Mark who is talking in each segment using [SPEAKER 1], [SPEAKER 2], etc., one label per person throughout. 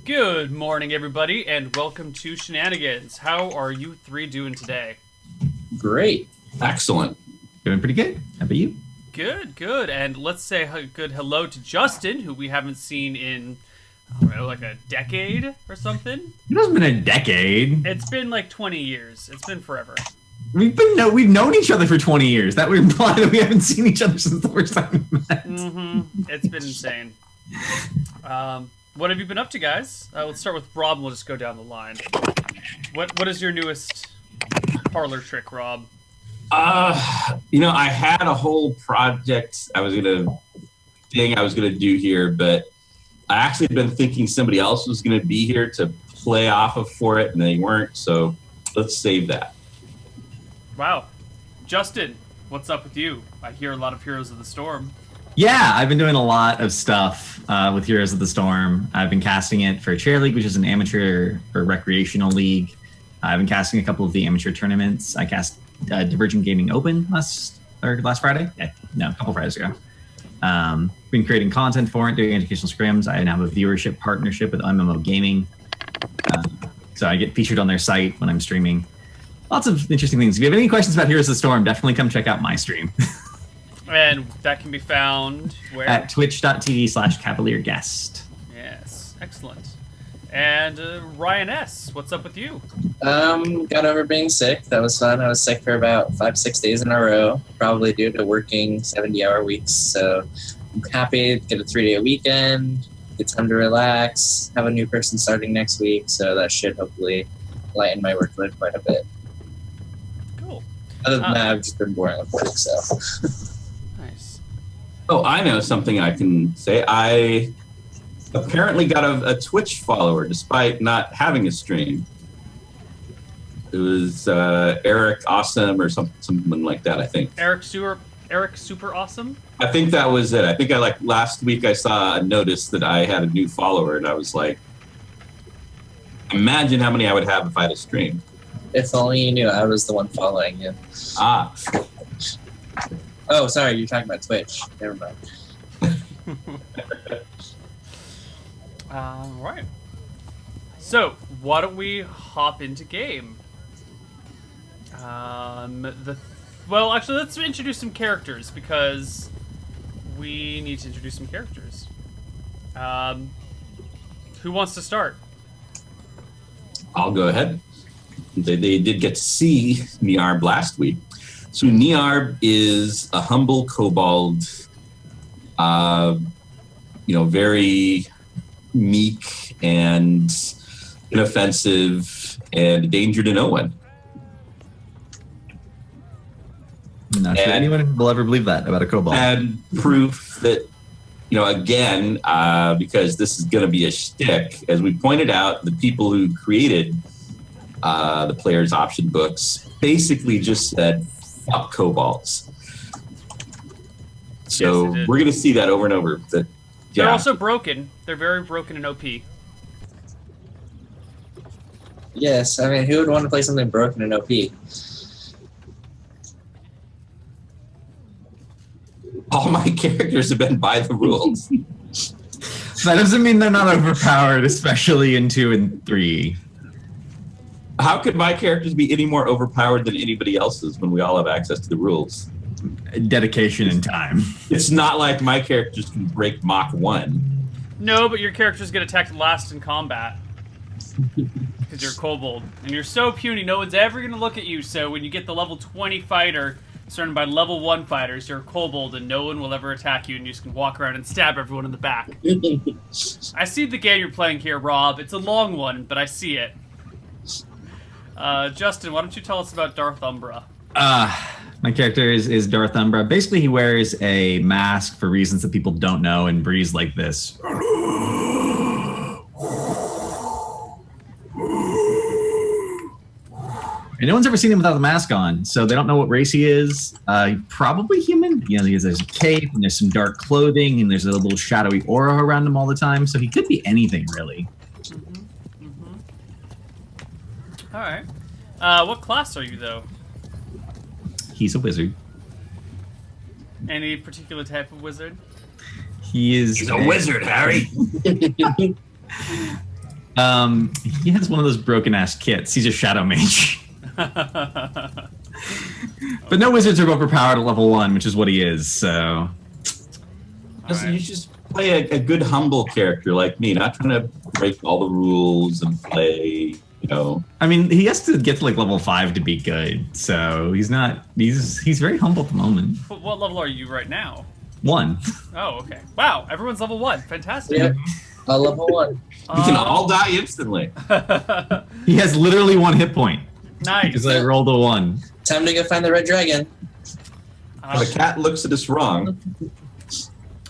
[SPEAKER 1] Good morning, everybody, and welcome to Shenanigans. How are you three doing today?
[SPEAKER 2] Great.
[SPEAKER 3] Excellent.
[SPEAKER 4] Doing pretty good. How about you?
[SPEAKER 1] Good, good. And let's say a good hello to Justin, who we haven't seen in, I don't know, like a decade or something.
[SPEAKER 4] It hasn't been a decade.
[SPEAKER 1] It's been like 20 years. It's been forever.
[SPEAKER 4] We've known each other for 20 years. That would imply that we haven't seen each other since the first time we met.
[SPEAKER 1] It's been insane. What have you been up to, guys? Let's start with Rob, and we'll just go down the line. What is your newest parlor trick, Rob?
[SPEAKER 3] I had a whole project I was gonna do here, but I actually been thinking somebody else was gonna be here to play off of for it, and they weren't. So let's save that.
[SPEAKER 1] Wow, Justin, what's up with you? I hear a lot of Heroes of the Storm.
[SPEAKER 4] Yeah, I've been doing a lot of stuff with Heroes of the Storm. I've been casting it for Chair League, which is an amateur or recreational league. I've been casting a couple of the amateur tournaments. I cast Divergent Gaming Open last Friday. A couple Fridays ago. Been creating content for it, doing educational scrims. I now have a viewership partnership with MMO Gaming. So I get featured on their site when I'm streaming. Lots of interesting things. If you have any questions about Heroes of the Storm, definitely come check out my stream.
[SPEAKER 1] And that can be found where?
[SPEAKER 4] At twitch.tv/cavalierguest.
[SPEAKER 1] Yes, excellent. And Ryan S., what's up with you?
[SPEAKER 2] Got over being sick. That was fun. I was sick for about 5-6 days in a row, probably due to working 70-hour weeks. So I'm happy to get a 3-day weekend, get time to relax, have a new person starting next week. So that should hopefully lighten my workload quite a bit.
[SPEAKER 1] Cool.
[SPEAKER 2] Other than that, I've just been boring with work, so.
[SPEAKER 1] Nice.
[SPEAKER 3] Oh, I know something I can say. I apparently got a Twitch follower despite not having a stream. It was Eric Awesome or something like that, I think.
[SPEAKER 1] Eric Super Awesome?
[SPEAKER 3] I think that was it. I think last week I saw a notice that I had a new follower, and I was like, imagine how many I would have if I had a stream.
[SPEAKER 2] If only you knew I was the one following you.
[SPEAKER 3] Ah.
[SPEAKER 2] Oh, sorry, you're talking about Twitch. Never mind.
[SPEAKER 1] Right. So, why don't we hop into game? Well, actually, let's introduce some characters, because we need to introduce some characters. Who wants to start?
[SPEAKER 3] I'll go ahead. They did get to see Niarb last week. So Niarb is a humble kobold, very meek and inoffensive and a danger to no one.
[SPEAKER 4] I'm not sure anyone will ever believe that about a kobold.
[SPEAKER 3] And proof that, again, because this is going to be a shtick, as we pointed out, the people who created the player's option books basically just said, fuck kobolds. So
[SPEAKER 1] Yes,
[SPEAKER 3] we're going to see that over and over.
[SPEAKER 1] They're also broken. They're very broken and OP.
[SPEAKER 2] Yes, I mean, who would want to play something broken and OP?
[SPEAKER 3] All my characters have been by the rules.
[SPEAKER 4] That doesn't mean they're not overpowered, especially in 2 and 3.
[SPEAKER 3] How could my characters be any more overpowered than anybody else's when we all have access to the rules?
[SPEAKER 4] Dedication and time.
[SPEAKER 3] It's not like my characters can break Mach 1.
[SPEAKER 1] No, but your characters get attacked last in combat. Because you're a kobold. And you're so puny, no one's ever going to look at you, so when you get the level 20 fighter surrounded by level 1 fighters, you're a kobold and no one will ever attack you and you just can walk around and stab everyone in the back. I see the game you're playing here, Rob. It's a long one, but I see it. Justin, why don't you tell us about Darth Umbra?
[SPEAKER 4] My character is Darth Umbra. Basically, he wears a mask for reasons that people don't know and breathes like this. And no one's ever seen him without the mask on, so they don't know what race he is. Probably human. There's a cape, and there's some dark clothing, and there's a little shadowy aura around him all the time, so he could be anything, really.
[SPEAKER 1] All right. What class are you, though?
[SPEAKER 4] He's a wizard.
[SPEAKER 1] Any particular type of wizard?
[SPEAKER 4] He's
[SPEAKER 3] a wizard, Harry.
[SPEAKER 4] He has one of those broken ass kits. He's a shadow mage. But no wizards are overpowered at level 1, which is what he is, so.
[SPEAKER 3] Listen, you just play a good, humble character like me, not trying to break all the rules and play,
[SPEAKER 4] I mean, he has to get to like level 5 to be good, so he's very humble at the moment.
[SPEAKER 1] But what level are you right now?
[SPEAKER 4] 1.
[SPEAKER 1] Oh, okay. Wow, everyone's level 1. Fantastic.
[SPEAKER 2] Yeah, level 1.
[SPEAKER 3] We can all die instantly.
[SPEAKER 4] He has literally 1 hit point.
[SPEAKER 1] Nice.
[SPEAKER 4] Because I rolled a 1.
[SPEAKER 2] Time to go find the red dragon.
[SPEAKER 3] The cat looks at us wrong.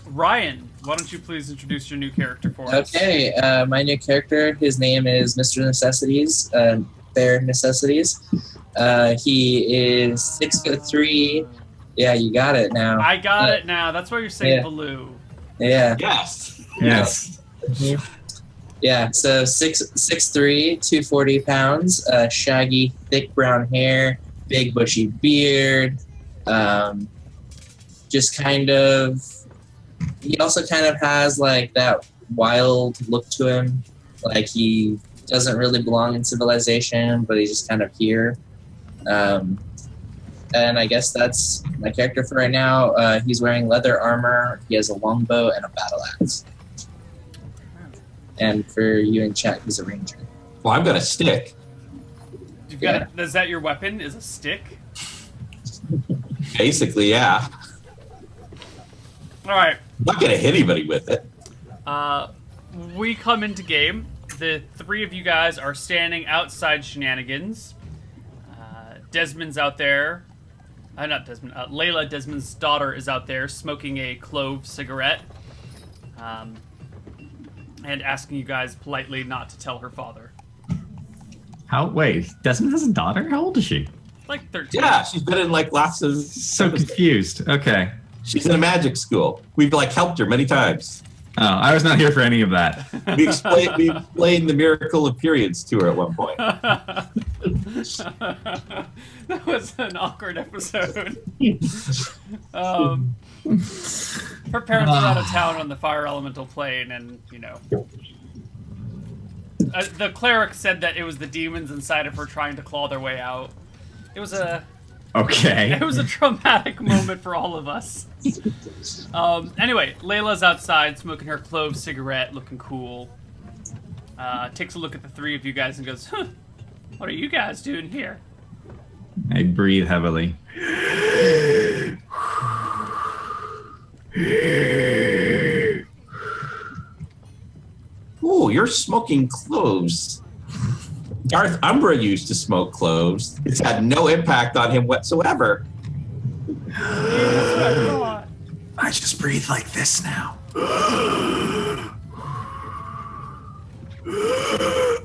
[SPEAKER 1] Ryan, why don't you please introduce your new character for us?
[SPEAKER 2] Okay, my new character, his name is Mr. Necessities, Bear Necessities. He is 6'3". Yeah, you got it now.
[SPEAKER 1] I got it now. That's why you're saying Baloo.
[SPEAKER 2] Yeah.
[SPEAKER 3] Yes.
[SPEAKER 4] Yes.
[SPEAKER 2] Yeah, so 6'3", 240 pounds, shaggy, thick brown hair, big bushy beard, just kind of. He also kind of has like that wild look to him, like he doesn't really belong in civilization, but he's just kind of here. And I guess that's my character for right now. He's wearing leather armor. He has a longbow and a battle axe. And for you in chat, he's a ranger.
[SPEAKER 3] Well, I've got a stick.
[SPEAKER 1] You've got is that your weapon? Is a stick?
[SPEAKER 3] Basically, yeah.
[SPEAKER 1] All right.
[SPEAKER 3] I'm not gonna hit anybody with it.
[SPEAKER 1] We come into game. The 3 of you guys are standing outside Shenanigans. Desmond's out there. Not Desmond. Layla, Desmond's daughter, is out there smoking a clove cigarette. And asking you guys politely not to tell her father.
[SPEAKER 4] Wait, Desmond has a daughter? How old is she?
[SPEAKER 1] Like 13.
[SPEAKER 3] Yeah, she's been in like lots of.
[SPEAKER 4] So confused. Okay.
[SPEAKER 3] She's in a magic school. We've like helped her many times.
[SPEAKER 4] Oh, I was not here for any of that.
[SPEAKER 3] We explained the miracle of periods to her at one point.
[SPEAKER 1] That was an awkward episode. Her parents were out of town on the fire elemental plane, and the cleric said that it was the demons inside of her trying to claw their way out. It was a traumatic moment for all of us. Anyway, Layla's outside smoking her clove cigarette, looking cool. Takes a look at the 3 of you guys and goes, "Huh, what are you guys doing here?"
[SPEAKER 4] I breathe heavily.
[SPEAKER 3] Ooh, you're smoking cloves. Darth Umbra used to smoke cloves. It's had no impact on him whatsoever.
[SPEAKER 4] I just breathe like this now.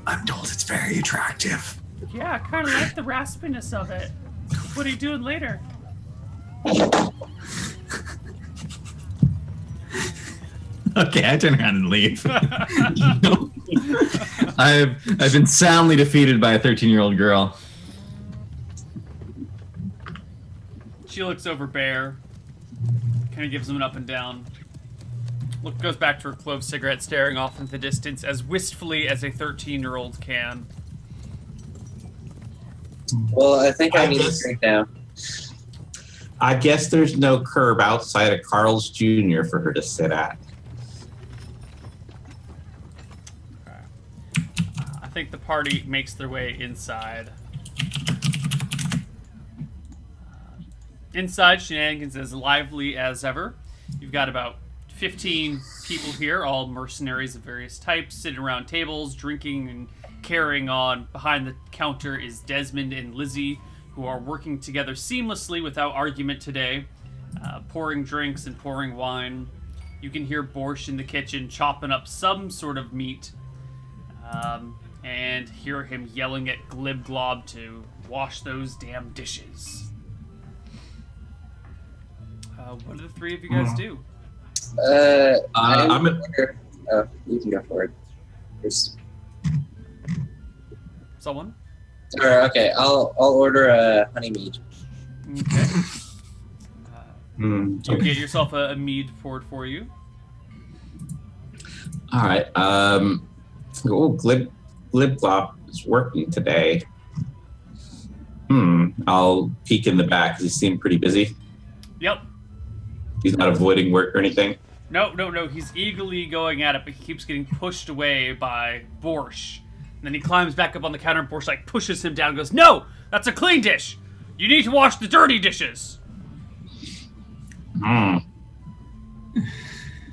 [SPEAKER 4] I'm told it's very attractive.
[SPEAKER 1] Yeah, I kind of like the raspiness of it. What are you doing later?
[SPEAKER 4] Okay, I turn around and leave. I've been soundly defeated by a 13-year-old girl.
[SPEAKER 1] She looks over Bear, kind of gives him an up and down. Goes back to her clove cigarette, staring off into the distance as wistfully as a 13-year-old can.
[SPEAKER 2] Well, I think I need a drink now.
[SPEAKER 3] I guess there's no curb outside of Carl's Jr. for her to sit at.
[SPEAKER 1] I think the party makes their way inside. Inside, Shenanigans is lively as ever. You've got about 15 people here, all mercenaries of various types, sitting around tables, drinking and carrying on. Behind the counter is Desmond and Lizzie, who are working together seamlessly without argument today, pouring drinks and pouring wine. You can hear Borscht in the kitchen chopping up some sort of meat, and hear him yelling at Glib Glob to wash those damn dishes. What do the 3 of you guys do?
[SPEAKER 3] I'm
[SPEAKER 2] order. Oh, you can go for it.
[SPEAKER 1] Someone?
[SPEAKER 2] Or, okay, I'll order a honey mead.
[SPEAKER 1] Okay. You get yourself a mead poured for you.
[SPEAKER 3] All right. Oh, Glibglop is working today. I'll peek in the back. Does he seem pretty busy?
[SPEAKER 1] Yep.
[SPEAKER 3] He's not avoiding work or anything?
[SPEAKER 1] No. He's eagerly going at it, but he keeps getting pushed away by Borsch. And then he climbs back up on the counter, and Borsch like pushes him down and goes, "No! That's a clean dish! You need to wash the dirty dishes!"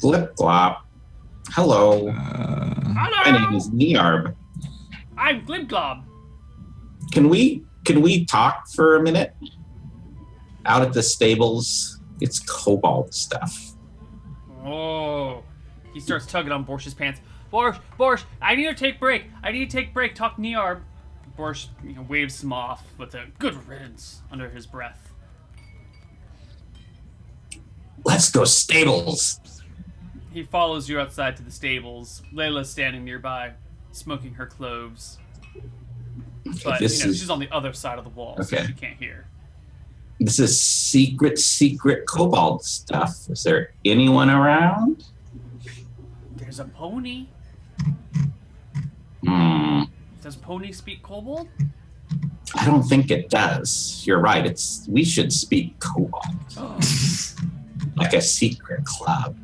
[SPEAKER 3] Glibglop. Hello.
[SPEAKER 1] Hello!
[SPEAKER 3] My name is Niarb.
[SPEAKER 1] I'm Glibglob.
[SPEAKER 3] Can we talk for a minute? Out at the stables, it's cobalt stuff.
[SPEAKER 1] Oh. He starts tugging on Borsch's pants. Borsch, I need to take break. Talk Niarb. Borsch waves him off with a good riddance under his breath.
[SPEAKER 3] Let's go stables.
[SPEAKER 1] He follows you outside to the stables. Layla's standing nearby, smoking her cloves. But, she's on the other side of the wall, so she can't hear.
[SPEAKER 3] This is secret cobalt stuff. Is there anyone around?
[SPEAKER 1] There's a pony. Does pony speak kobold?
[SPEAKER 3] I don't think it does. You're right. We should speak cobalt. Like a secret club.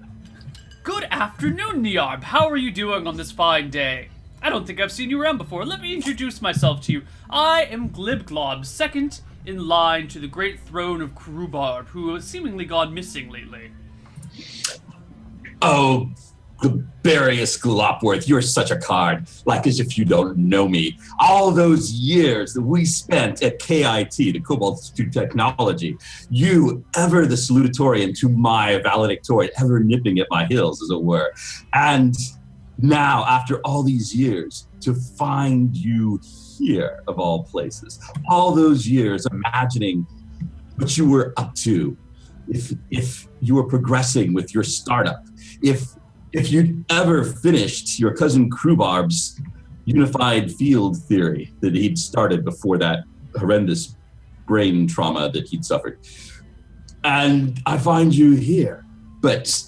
[SPEAKER 1] Good afternoon, Niarb. How are you doing on this fine day? I don't think I've seen you around before. Let me introduce myself to you. I am Glibglob, second in line to the great throne of Krubarb, who has seemingly gone missing lately.
[SPEAKER 3] Oh, Gliberius Glopworth, you're such a card. Like as if you don't know me. All those years that we spent at KIT, the Cobalt Institute of Technology, you ever the salutatorian to my valedictorian, ever nipping at my heels, as it were. And now, after all these years, to find you here, of all places, all those years imagining what you were up to, if you were progressing with your startup, if you'd ever finished your cousin Krubarb's unified field theory that he'd started before that horrendous brain trauma that he'd suffered. And I find you here, but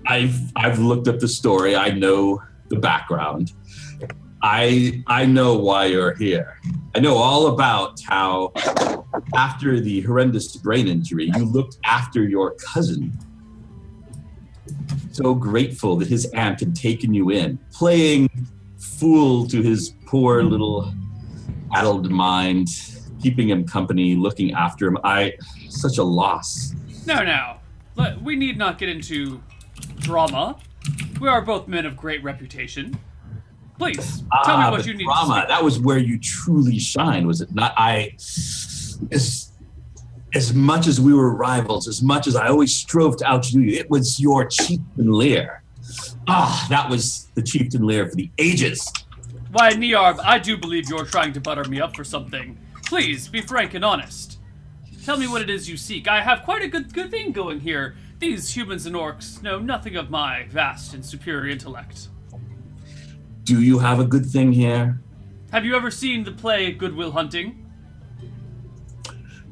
[SPEAKER 3] I've looked up the story. I know the background. I know why you're here. I know all about how after the horrendous brain injury, you looked after your cousin. So grateful that his aunt had taken you in, playing fool to his poor little addled mind, keeping him company, looking after him. Such a loss.
[SPEAKER 1] No. We need not get into drama. We are both men of great reputation. Please, tell me what you need
[SPEAKER 3] drama.
[SPEAKER 1] to speak.
[SPEAKER 3] That was where you truly shine, was it not? As much as we were rivals, as much as I always strove to outdo you, it was your chieftain lair. That was the chieftain lair for the ages.
[SPEAKER 1] Why, Niarb, I do believe you're trying to butter me up for something. Please, be frank and honest. Tell me what it is you seek. I have quite a good thing going here. These humans and orcs know nothing of my vast and superior intellect.
[SPEAKER 3] Do you have a good thing here?
[SPEAKER 1] Have you ever seen the play Good Will Hunting?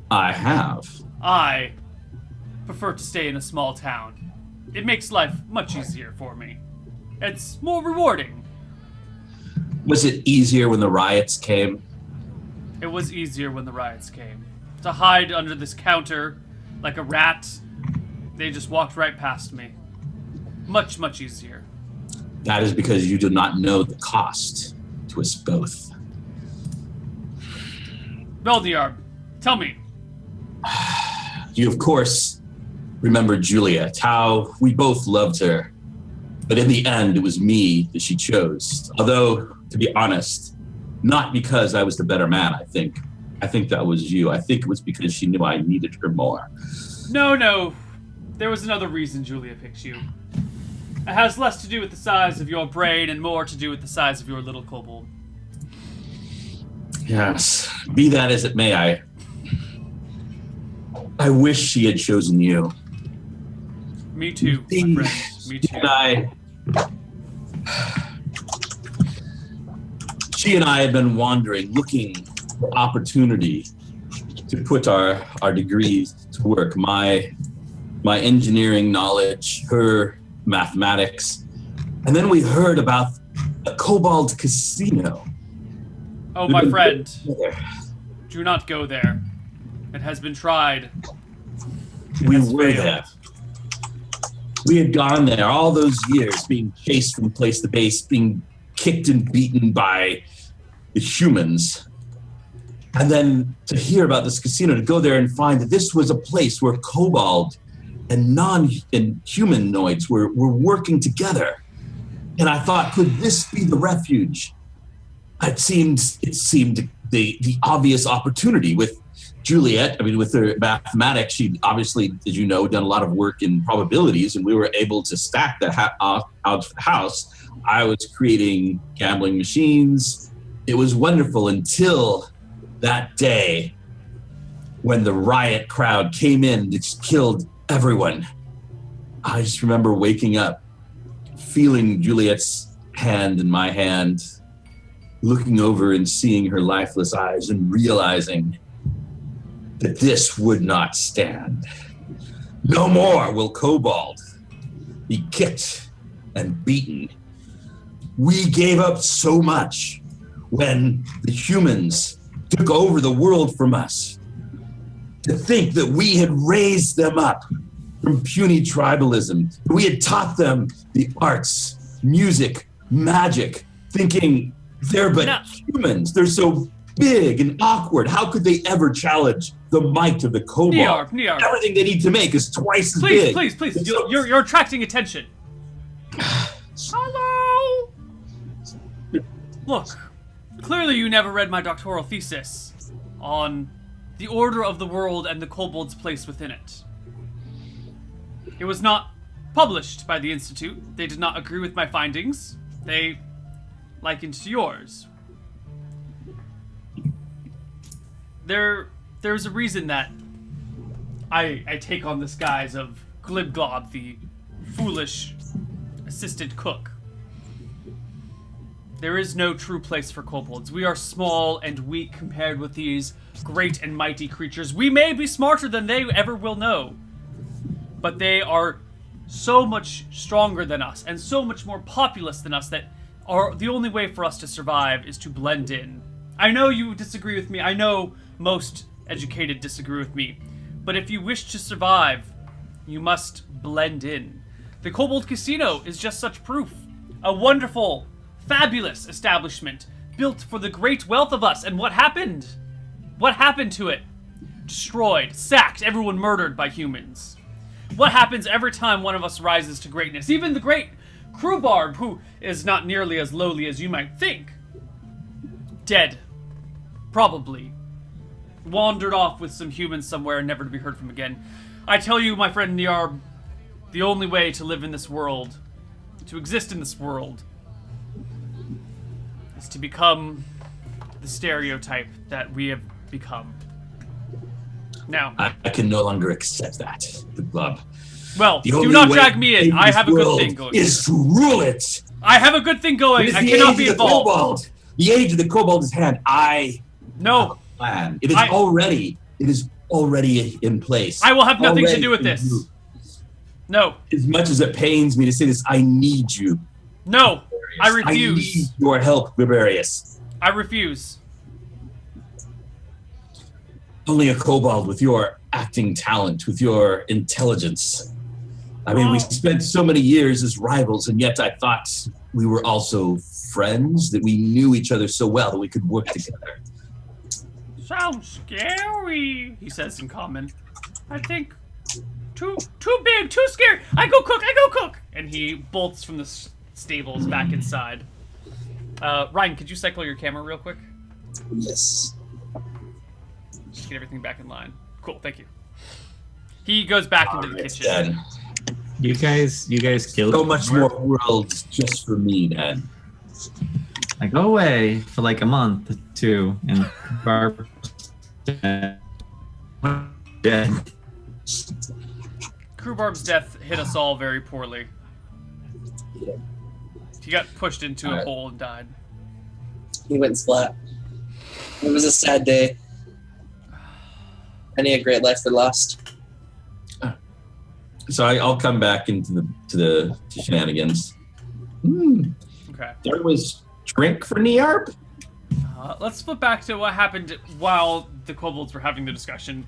[SPEAKER 3] I have.
[SPEAKER 1] I prefer to stay in a small town. It makes life much easier for me. It's more rewarding.
[SPEAKER 3] Was it easier when the riots came?
[SPEAKER 1] It was easier when the riots came. To hide under this counter like a rat, they just walked right past me. Much, much easier.
[SPEAKER 3] That is because you do not know the cost to us both.
[SPEAKER 1] Beldiarb, tell me.
[SPEAKER 3] You, of course, remember Juliet, how we both loved her. But in the end, it was me that she chose. Although, to be honest, not because I was the better man, I think. I think that was you. I think it was because she knew I needed her more.
[SPEAKER 1] No. There was another reason Julia picked you. It has less to do with the size of your brain and more to do with the size of your little kobold.
[SPEAKER 3] Yes. Be that as it may, I wish she had chosen you.
[SPEAKER 1] Me too, my friend. Me too.
[SPEAKER 3] She and I had been wandering, looking for opportunity to put our degrees to work. My engineering knowledge, her mathematics. And then we heard about a kobold casino.
[SPEAKER 1] Oh, my friend,
[SPEAKER 3] There.
[SPEAKER 1] do not go there. It has been tried.
[SPEAKER 3] We
[SPEAKER 1] has
[SPEAKER 3] were
[SPEAKER 1] failed.
[SPEAKER 3] there. We had gone there all those years, being chased from place to base, being kicked and beaten by the humans. And then to hear about this casino, to go there and find that this was a place where kobold and humanoids were working together. And I thought, could this be the refuge? It seemed the obvious opportunity with Juliet. I mean, with her mathematics, she obviously, as you know, done a lot of work in probabilities, and we were able to stack the house. I was creating gambling machines. It was wonderful until that day when the riot crowd came in and just killed everyone. I just remember waking up, feeling Juliet's hand in my hand, looking over and seeing her lifeless eyes and realizing that this would not stand. No more will kobold be kicked and beaten. We gave up so much when the humans took over the world from us. To think that we had raised them up from puny tribalism, we had taught them the arts, music, magic, thinking they're but humans. They're so big and awkward. How could they ever challenge the might of the kobold?
[SPEAKER 1] Niar.
[SPEAKER 3] Everything they need to make is twice as big.
[SPEAKER 1] Please. You're attracting attention. Hello. Look, clearly you never read my doctoral thesis on the order of the world and the kobold's place within it. It was not published by the Institute. They did not agree with my findings. They likened to yours. There's a reason that I take on this guise of Glibglob, the foolish assistant cook. There is no true place for kobolds. We are small and weak compared with these great and mighty creatures. We may be smarter than they ever will know, but they are so much stronger than us and so much more populous than us that the only way for us to survive is to blend in. I know you disagree with me. I know most educated disagree with me. But if you wish to survive, you must blend in. The Kobold Casino is just such proof. A wonderful, fabulous establishment built for the great wealth of us. And what happened? What happened to it? Destroyed, sacked, everyone murdered by humans. What happens every time one of us rises to greatness? Even the great Crewbarb, who is not nearly as lowly as you might think. Dead. Probably. Wandered off with some humans somewhere, never to be heard from again. I tell you, my friend Niar, the only way to live in this world, to exist in this world, is to become the stereotype that we have become. Now,
[SPEAKER 3] I can no longer accept that, the club.
[SPEAKER 1] Well,
[SPEAKER 3] The
[SPEAKER 1] do
[SPEAKER 3] only
[SPEAKER 1] not
[SPEAKER 3] way
[SPEAKER 1] drag me in.
[SPEAKER 3] to
[SPEAKER 1] I
[SPEAKER 3] save
[SPEAKER 1] have a
[SPEAKER 3] this
[SPEAKER 1] good
[SPEAKER 3] world
[SPEAKER 1] thing going.
[SPEAKER 3] is to rule it.
[SPEAKER 1] I have a good thing
[SPEAKER 3] It
[SPEAKER 1] going.
[SPEAKER 3] is
[SPEAKER 1] I
[SPEAKER 3] the
[SPEAKER 1] cannot
[SPEAKER 3] age
[SPEAKER 1] be
[SPEAKER 3] of the
[SPEAKER 1] involved.
[SPEAKER 3] kobold. The age of the kobold is hand. I
[SPEAKER 1] No,
[SPEAKER 3] plan. It is already in place.
[SPEAKER 1] I will have nothing to
[SPEAKER 3] Already
[SPEAKER 1] do with
[SPEAKER 3] in
[SPEAKER 1] this.
[SPEAKER 3] you.
[SPEAKER 1] No,
[SPEAKER 3] As much as it pains me to say this, I need you.
[SPEAKER 1] no, I
[SPEAKER 3] I need
[SPEAKER 1] refuse.
[SPEAKER 3] your help, Barbarius.
[SPEAKER 1] I refuse.
[SPEAKER 3] Only a kobold with your acting talent, with your intelligence. I mean, we spent so many years as rivals, and yet I thought we were also friends, that we knew each other so well that we could work together.
[SPEAKER 1] Sounds scary, he says in common. I think too big, too scary. I go cook. And he bolts from the stables back inside. Ryan, could you cycle your camera real quick?
[SPEAKER 2] Yes.
[SPEAKER 1] Just get everything back in line. Cool, thank you. He goes back into the
[SPEAKER 3] It's
[SPEAKER 1] kitchen.
[SPEAKER 3] dead.
[SPEAKER 4] You guys killed
[SPEAKER 3] So much more worlds just for me, man.
[SPEAKER 4] I go away for like a month, too, and Barb dead.
[SPEAKER 1] Crewbarb's death hit us all very poorly. He got pushed into a
[SPEAKER 2] Alright.
[SPEAKER 1] hole and died.
[SPEAKER 2] He went splat. It was a sad day. Many a great life we lost.
[SPEAKER 3] So I'll come back into the Shenanigans.
[SPEAKER 1] Okay. Okay.
[SPEAKER 3] There was drink for Niarp?
[SPEAKER 1] Let's flip back to what happened while the kobolds were having the discussion.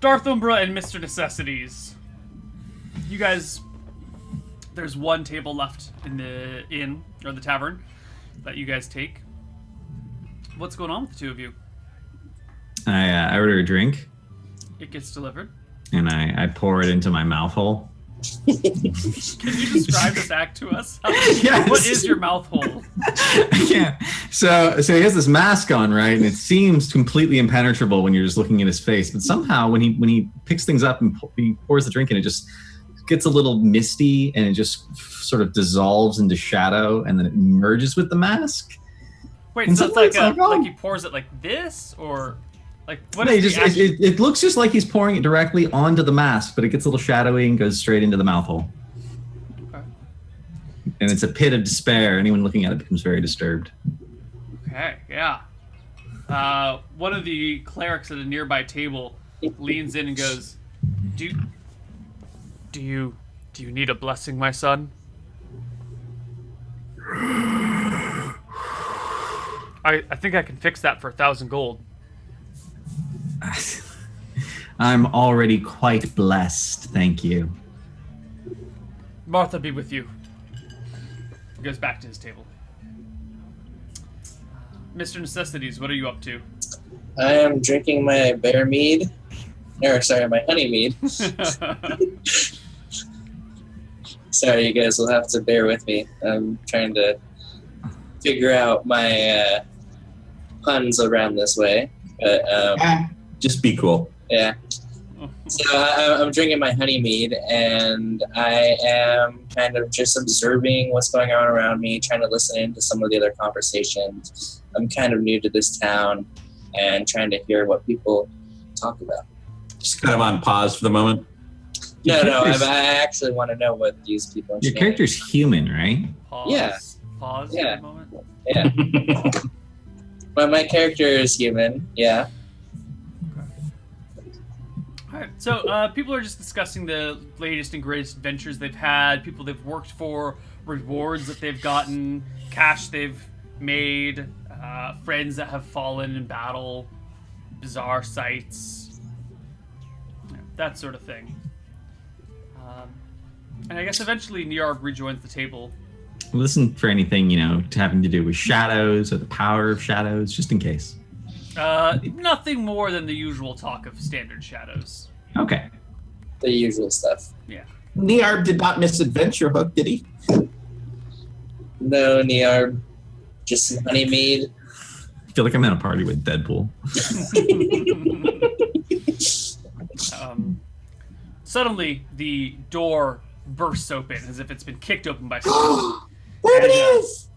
[SPEAKER 1] Darth Umbra and Mr. Necessities. You guys, there's one table left in the inn, or the tavern, that you guys take. What's going on with the two of you?
[SPEAKER 4] I order a drink,
[SPEAKER 1] It gets delivered.
[SPEAKER 4] and I pour it into my mouth hole.
[SPEAKER 1] Can you describe this act to us?
[SPEAKER 4] Yes.
[SPEAKER 1] What is your mouth hole?
[SPEAKER 4] I can't. So he has this mask on, right? And it seems completely impenetrable when you're just looking at his face. But somehow, when he picks things up and he pours the drink in, it just gets a little misty, and it just sort of dissolves into shadow, and then it merges with the mask.
[SPEAKER 1] Wait,
[SPEAKER 4] And
[SPEAKER 1] so it's
[SPEAKER 4] sometimes
[SPEAKER 1] like
[SPEAKER 4] it's like, oh.
[SPEAKER 1] like he pours it like this, or like what
[SPEAKER 4] No,
[SPEAKER 1] is the action?
[SPEAKER 4] it looks just like he's pouring it directly onto the mask, but it gets a little shadowy and goes straight into the mouth hole.
[SPEAKER 1] Okay.
[SPEAKER 4] And it's a pit of despair. Anyone looking at it becomes very disturbed.
[SPEAKER 1] Okay, yeah. One of the clerics at a nearby table leans in and goes, "Do you need a blessing, my son?" I think I can fix that for 1,000 gold.
[SPEAKER 4] I'm already quite blessed, thank you.
[SPEAKER 1] Martha be with you. He goes back to his table. Mr. Necessities, what are you up to?
[SPEAKER 2] I am drinking my bear mead. Or, sorry, my honey mead. Sorry, you guys will have to bear with me. I'm trying to figure out my puns around this way. But,
[SPEAKER 3] Just be cool.
[SPEAKER 2] yeah. So I'm drinking my honey mead, and I am kind of just observing what's going on around me, trying to listen into some of the other conversations. I'm kind of new to this town and trying to hear what people talk about.
[SPEAKER 3] Just kind of on pause for the moment.
[SPEAKER 2] No,
[SPEAKER 4] character's-
[SPEAKER 2] I actually want to know what these people.
[SPEAKER 4] Your character's human, right?
[SPEAKER 1] Pause.
[SPEAKER 2] Yeah.
[SPEAKER 1] Pause
[SPEAKER 2] Yeah.
[SPEAKER 1] for a moment.
[SPEAKER 2] Yeah, but my character is human. Yeah.
[SPEAKER 1] Alright, so people are just discussing the latest and greatest adventures they've had, people they've worked for, rewards that they've gotten, cash they've made, friends that have fallen in battle, bizarre sights, that sort of thing. And I guess eventually Niarg rejoins the table.
[SPEAKER 4] Listen for anything, having to do with shadows or the power of shadows, just in case.
[SPEAKER 1] Nothing more than the usual talk of standard shadows.
[SPEAKER 4] Okay.
[SPEAKER 2] The usual stuff.
[SPEAKER 1] Yeah.
[SPEAKER 3] Niarp did not miss Adventure Hook, did he?
[SPEAKER 2] No, Niar, just some honey mead.
[SPEAKER 4] I feel like I'm in a party with Deadpool.
[SPEAKER 1] Suddenly, the door bursts open as if it's been kicked open by someone.
[SPEAKER 3] There
[SPEAKER 1] And,
[SPEAKER 3] it is!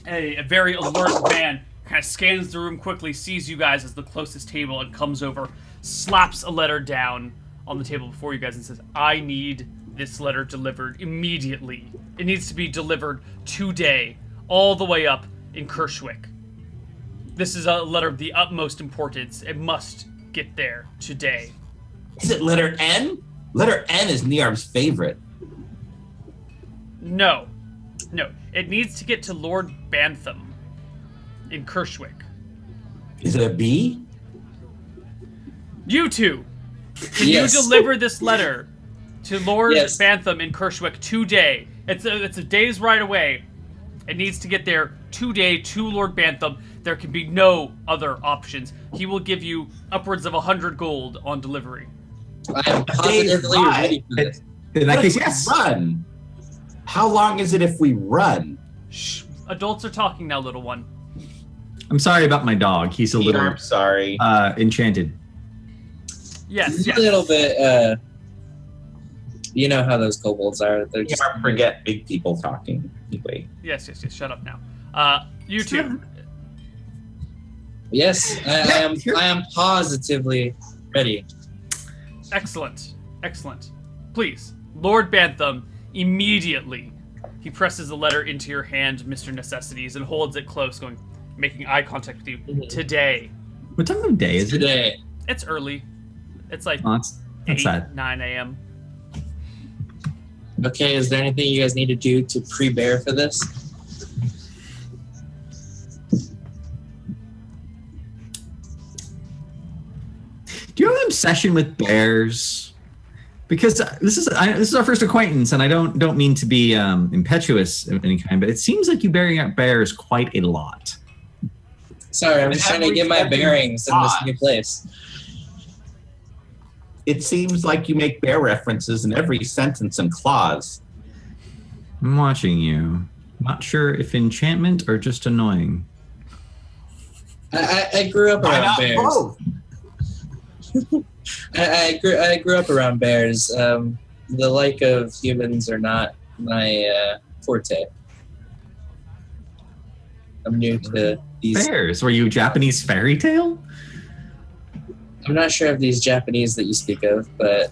[SPEAKER 1] A very alert man kind of scans the room quickly, sees you guys as the closest table, and comes over, slaps a letter down on the table before you guys and says, "I need this letter delivered immediately. It needs to be delivered today, all the way up in Kershwick. This is a letter of the utmost importance. It must get there today."
[SPEAKER 3] Is it letter N? Letter N is Niarp's favorite.
[SPEAKER 1] No. It needs to get to Lord Bantham in Kershwick.
[SPEAKER 3] Is it a B?
[SPEAKER 1] You two, can
[SPEAKER 2] Yes.
[SPEAKER 1] you deliver this letter to Lord
[SPEAKER 2] Yes.
[SPEAKER 1] Bantham in Kershwick today? It's a day's ride away. It needs to get there today to Lord Bantham. There can be no other options. He will give you upwards of 100 gold on delivery.
[SPEAKER 2] I am positively
[SPEAKER 3] ride.
[SPEAKER 2] ready for this.
[SPEAKER 4] In that
[SPEAKER 3] What
[SPEAKER 4] case,
[SPEAKER 3] if we
[SPEAKER 4] yes.
[SPEAKER 3] run? How long is it if we run?
[SPEAKER 1] Shh. Adults are talking now, little one.
[SPEAKER 4] I'm sorry about my dog. He's a little
[SPEAKER 3] Niarp, sorry.
[SPEAKER 4] enchanted.
[SPEAKER 1] Yes,
[SPEAKER 2] A
[SPEAKER 1] yes.
[SPEAKER 2] little bit. You know how those kobolds are. They're just
[SPEAKER 3] Niarp, forget big people talking. Anyway.
[SPEAKER 1] Yes. Shut up now. You two.
[SPEAKER 2] Yes, I am positively ready.
[SPEAKER 1] Excellent. Please, Lord Bantham, immediately. He presses a letter into your hand, Mr. Necessities, and holds it close, making eye contact with you.
[SPEAKER 2] Mhm.
[SPEAKER 1] Today.
[SPEAKER 4] What time of day is it?
[SPEAKER 2] Today.
[SPEAKER 1] It's early. It's like
[SPEAKER 4] Oh, that's
[SPEAKER 1] 8,
[SPEAKER 4] sad.
[SPEAKER 1] 9 a.m.
[SPEAKER 2] Okay, is there anything you guys need to do to pre-bear for this?
[SPEAKER 4] obsession with bears? Because this is our first acquaintance, and I don't mean to be impetuous of any kind, but it seems like you bury out bears quite a lot.
[SPEAKER 2] Sorry, I'm just trying to get my bearings in this new place.
[SPEAKER 3] It seems like you make bear references in every sentence and clause.
[SPEAKER 4] I'm watching you. Not sure if enchantment or just annoying.
[SPEAKER 2] I grew up around bears.
[SPEAKER 3] Both?
[SPEAKER 2] I grew up around bears. The like of humans are not my forte. I'm new to these.
[SPEAKER 4] Bears? Were you Japanese fairy tale?
[SPEAKER 2] I'm not sure of these Japanese that you speak of, but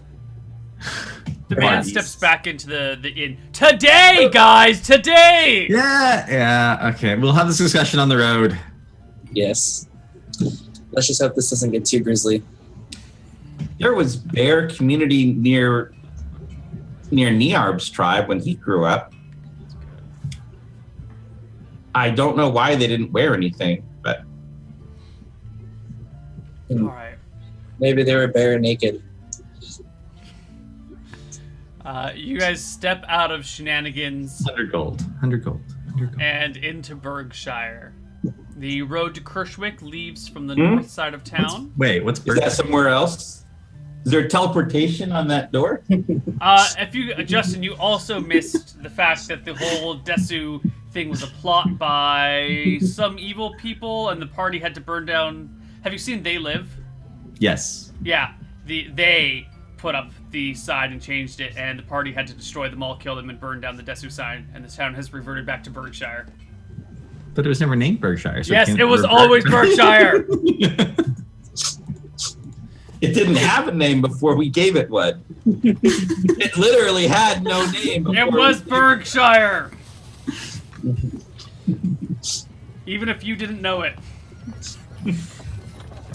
[SPEAKER 1] The man steps back into the inn. Today, guys, today!
[SPEAKER 4] Yeah, okay. We'll have this discussion on the road.
[SPEAKER 2] yes. Let's just hope this doesn't get too grisly.
[SPEAKER 3] There was bear community near Niarb's tribe when he grew up. I don't know why they didn't wear anything, but
[SPEAKER 1] All right.
[SPEAKER 2] Maybe they were bare naked.
[SPEAKER 1] You guys step out of Shenanigans
[SPEAKER 4] 100 gold. 100 gold. 100 gold.
[SPEAKER 1] and into Bergshire. The road to Kirschwick leaves from the north side of town.
[SPEAKER 4] What's
[SPEAKER 3] is that somewhere else? Is there teleportation on that door?
[SPEAKER 1] If you, Justin, you also missed the fact that the whole Desu thing was a plot by some evil people, and the party had to burn down. Have you seen They Live?
[SPEAKER 4] Yes.
[SPEAKER 1] Yeah, they put up the sign and changed it, and the party had to destroy them all, kill them, and burn down the Desu sign, and the town has reverted back to Berkshire.
[SPEAKER 4] But it was never named Berkshire. So
[SPEAKER 1] Yes, it was always Berkshire.
[SPEAKER 3] It didn't have a name before we gave it one. It literally had no name.
[SPEAKER 1] It was Berkshire. Even if you didn't know it.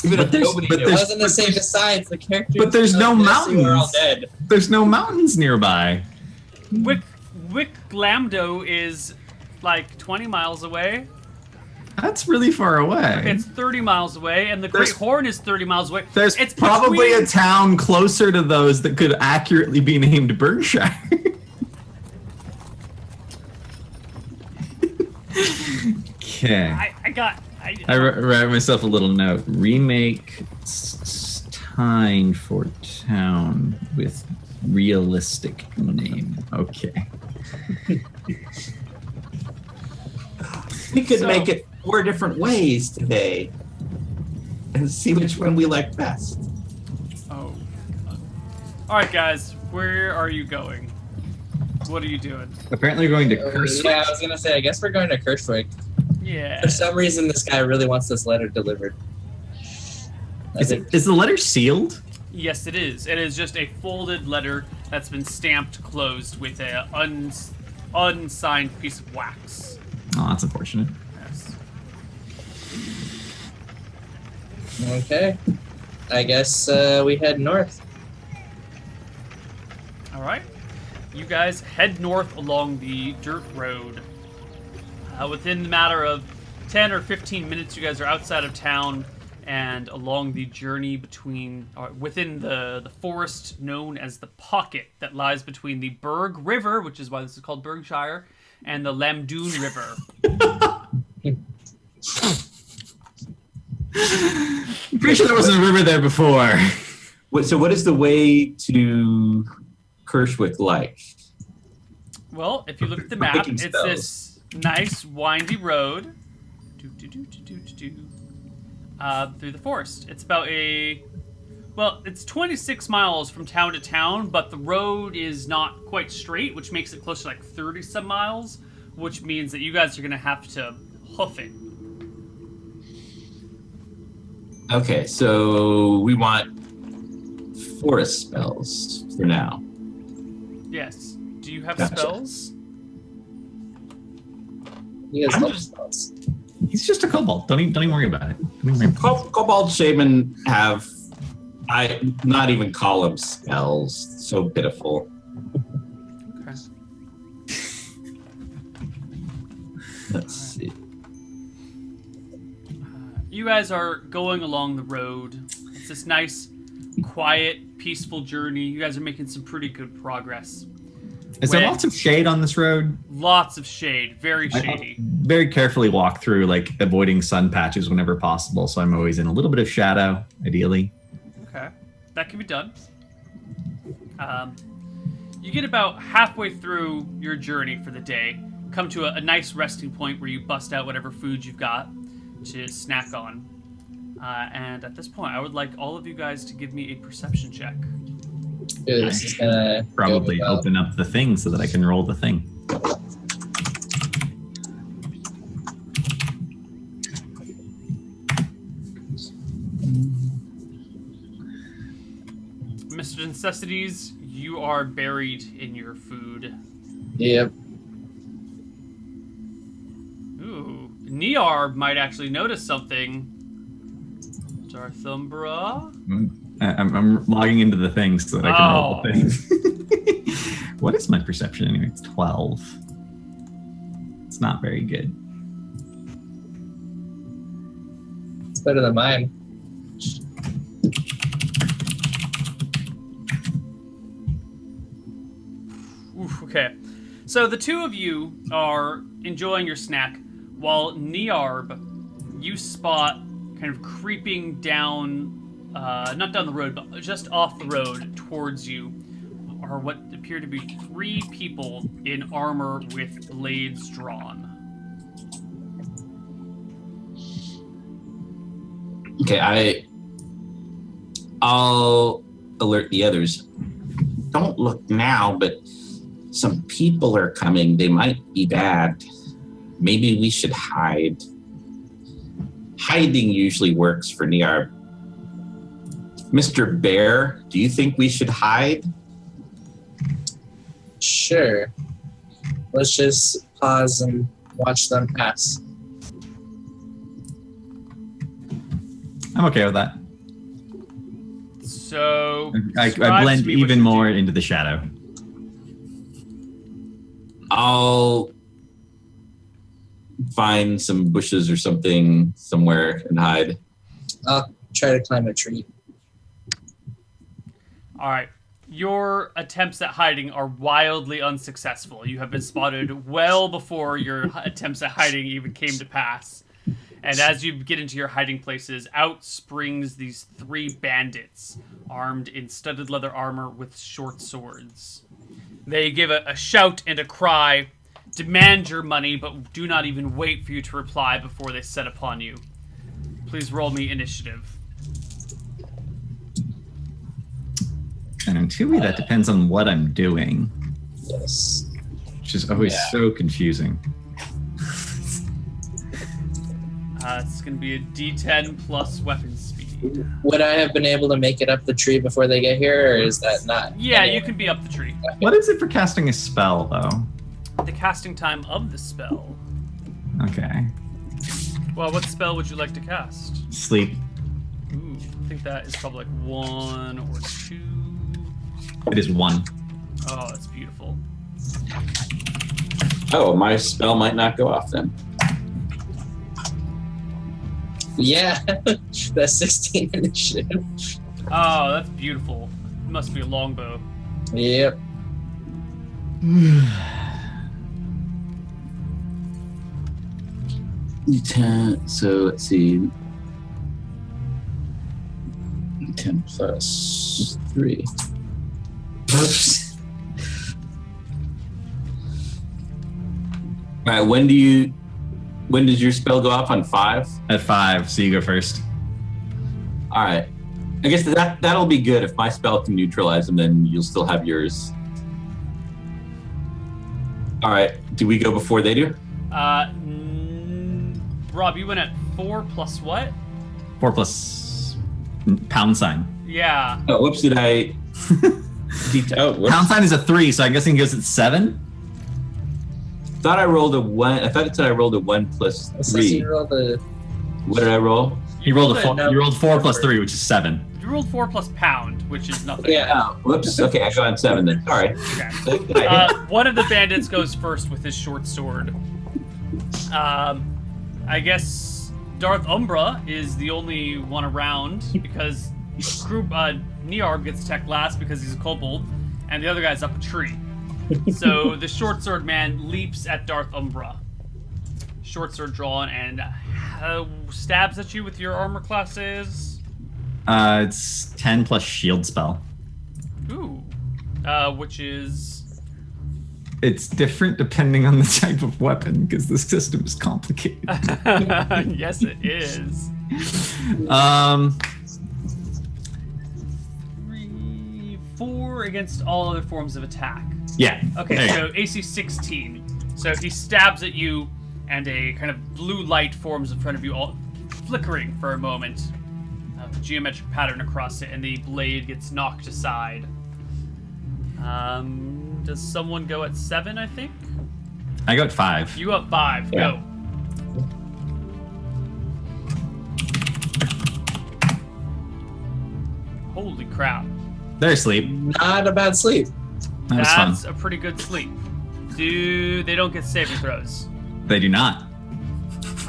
[SPEAKER 3] Even if nobody knew.
[SPEAKER 2] It wasn't the same besides the characters.
[SPEAKER 4] But there's no
[SPEAKER 2] Were all
[SPEAKER 4] mountains.
[SPEAKER 2] dead.
[SPEAKER 4] There's no mountains nearby.
[SPEAKER 1] Wick Glamdo is like 20 miles away.
[SPEAKER 4] That's really far away.
[SPEAKER 1] It's 30 miles away, and the Great Horn is 30 miles away.
[SPEAKER 4] There's
[SPEAKER 1] it's
[SPEAKER 4] probably
[SPEAKER 1] between...
[SPEAKER 4] a town closer to those that could accurately be named Berkshire. Okay. I write myself a little note. Remake Stein for town with realistic name. Okay.
[SPEAKER 3] We could make it 4 different ways today and see which one we like best.
[SPEAKER 1] Oh. Alright, guys. Where are you going? What are you doing?
[SPEAKER 4] Apparently we're going to Kirschwick.
[SPEAKER 2] Yeah, I was going to say, I guess we're going to Kirschwick.
[SPEAKER 1] Yeah.
[SPEAKER 2] For some reason, this guy really wants this letter delivered.
[SPEAKER 4] Is the letter sealed?
[SPEAKER 1] Yes, it is. It is just a folded letter that's been stamped closed with a unsigned piece of wax.
[SPEAKER 4] Oh, that's unfortunate.
[SPEAKER 1] Yes.
[SPEAKER 2] Okay. I guess we head north.
[SPEAKER 1] All right. You guys head north along the dirt road. Within the matter of 10 or 15 minutes, you guys are outside of town and along the journey within the forest known as the Pocket that lies between the Berg River, which is why this is called Berkshire, and the Lamdoon River.
[SPEAKER 4] I'm pretty sure there wasn't a river there before.
[SPEAKER 3] So what is the way to Kirschwick like?
[SPEAKER 1] Well, if you look at the map, it's this nice windy road through the forest. It's about it's 26 miles from town to town, but the road is not quite straight, which makes it close to like 30 some miles, which means that you guys are going to have to hoof it.
[SPEAKER 3] Okay, so we want forest spells for now.
[SPEAKER 1] Yes. Do you have
[SPEAKER 3] Gotcha.
[SPEAKER 1] spells?
[SPEAKER 2] He has
[SPEAKER 3] I'm
[SPEAKER 2] help
[SPEAKER 3] just-
[SPEAKER 2] spells.
[SPEAKER 4] He's just a kobold. Don't even worry about it. Don't even worry about it.
[SPEAKER 3] Kobold Shaman have, I not even call them spells. So pitiful.
[SPEAKER 1] Okay.
[SPEAKER 3] Let's see.
[SPEAKER 1] You guys are going along the road. It's this nice, quiet, peaceful journey. You guys are making some pretty good progress.
[SPEAKER 4] Is there lots of shade on this road?
[SPEAKER 1] Lots of shade. Very shady.
[SPEAKER 4] I very carefully walk through, like, avoiding sun patches whenever possible, so I'm always in a little bit of shadow, ideally.
[SPEAKER 1] Okay. That can be done. You get about halfway through your journey for the day, come to a nice resting point where you bust out whatever food you've got to snack on. And at this point, I would like all of you guys to give me a perception check.
[SPEAKER 2] Ooh, this is gonna
[SPEAKER 4] Probably
[SPEAKER 2] go well.
[SPEAKER 4] open up the thing so that I can roll the thing.
[SPEAKER 1] Mr. Necessities, you are buried in your food.
[SPEAKER 2] Yep.
[SPEAKER 1] Ooh. Niar might actually notice something. Darthumbra?
[SPEAKER 4] I'm logging into the thing so that I can roll the thing. What is my perception anyway? It's 12. It's not very good.
[SPEAKER 2] It's better than mine.
[SPEAKER 1] Oof, okay. So the two of you are enjoying your snack, while Niarb, you spot kind of creeping down, not down the road, but just off the road towards you, are what appear to be 3 people in armor with blades drawn.
[SPEAKER 3] Okay, I'll alert the others. Don't look now, but some people are coming. They might be bad. Maybe we should hide. Hiding usually works for Niar. Mr. Bear, do you think we should hide?
[SPEAKER 2] Sure. Let's just pause and watch them pass.
[SPEAKER 4] I'm okay with that.
[SPEAKER 1] So
[SPEAKER 4] I
[SPEAKER 1] describe
[SPEAKER 4] blend
[SPEAKER 1] to me what
[SPEAKER 4] even
[SPEAKER 1] you
[SPEAKER 4] more
[SPEAKER 1] do.
[SPEAKER 4] into the shadow.
[SPEAKER 3] I'll find some bushes or something somewhere and hide.
[SPEAKER 2] I'll try to climb a tree.
[SPEAKER 1] All right. Your attempts at hiding are wildly unsuccessful. You have been spotted well before your attempts at hiding even came to pass. And as you get into your hiding places, out springs these 3 bandits, armed in studded leather armor with short swords. They give a shout and a cry, demand your money, but do not even wait for you to reply before they set upon you. Please roll me initiative.
[SPEAKER 4] And in 2E, that depends on what I'm doing,
[SPEAKER 2] Yes.
[SPEAKER 4] which is always so confusing.
[SPEAKER 1] It's going to be a D10 plus weapon speed.
[SPEAKER 2] Would I have been able to make it up the tree before they get here, or is that not?
[SPEAKER 1] Yeah, you can be up the tree.
[SPEAKER 4] What is it for casting a spell, though?
[SPEAKER 1] The casting time of the spell.
[SPEAKER 4] Okay.
[SPEAKER 1] Well, what spell would you like to cast?
[SPEAKER 4] Sleep.
[SPEAKER 1] Ooh, I think that is probably like 1 or 2.
[SPEAKER 4] It is 1.
[SPEAKER 1] Oh, that's beautiful.
[SPEAKER 3] Oh, my spell might not go off then.
[SPEAKER 2] Yeah, that's 16 initiative.
[SPEAKER 1] Oh, that's beautiful. It must be a longbow.
[SPEAKER 2] Yep.
[SPEAKER 3] So let's see. 10 plus 3. All right, when does your spell go off on 5?
[SPEAKER 4] At 5, so you go first.
[SPEAKER 3] All right. I guess that'll be good. If my spell can neutralize them, then you'll still have yours. All right. Do we go before they do?
[SPEAKER 1] Rob, you went at 4 plus what?
[SPEAKER 4] 4 plus pound sign.
[SPEAKER 1] Yeah.
[SPEAKER 3] Oh, whoops! Did I? Whoops.
[SPEAKER 4] Pound sign is a 3, so I'm guessing it goes at 7.
[SPEAKER 3] Thought I rolled a 1. I thought it said I rolled a 1 plus
[SPEAKER 2] It says
[SPEAKER 3] 3.
[SPEAKER 2] you roll the.
[SPEAKER 3] What did I roll?
[SPEAKER 4] You rolled a
[SPEAKER 1] it.
[SPEAKER 4] 4.
[SPEAKER 2] No.
[SPEAKER 4] You rolled 4 plus 3, which is 7.
[SPEAKER 1] You rolled 4 plus pound, which is nothing.
[SPEAKER 2] Yeah.
[SPEAKER 3] Oh, whoops. Okay, I go on 7 then. All right.
[SPEAKER 1] Okay. One of the bandits goes first with his short sword. I guess Darth Umbra is the only one around because Niarb gets attacked last because he's a kobold, and the other guy's up a tree. So the short sword man leaps at Darth Umbra. Short sword drawn and stabs at you with your armor classes.
[SPEAKER 4] It's 10 plus shield spell.
[SPEAKER 1] Ooh. Which is...
[SPEAKER 4] It's different depending on the type of weapon, because this system is complicated.
[SPEAKER 1] Yes, it is. 3, 4 against all other forms of attack.
[SPEAKER 4] Yeah.
[SPEAKER 1] Okay, so AC 16. So he stabs at you, and a kind of blue light forms in front of you, all flickering for a moment. The geometric pattern across it, and the blade gets knocked aside. Does someone go at 7, I think?
[SPEAKER 4] I go at 5.
[SPEAKER 1] You go at 5.
[SPEAKER 2] Yeah.
[SPEAKER 1] Go. Holy crap.
[SPEAKER 4] They're asleep.
[SPEAKER 2] Not a bad sleep.
[SPEAKER 4] That was
[SPEAKER 1] That's
[SPEAKER 4] fun.
[SPEAKER 1] a pretty good sleep. They don't get saving throws.
[SPEAKER 4] They do not.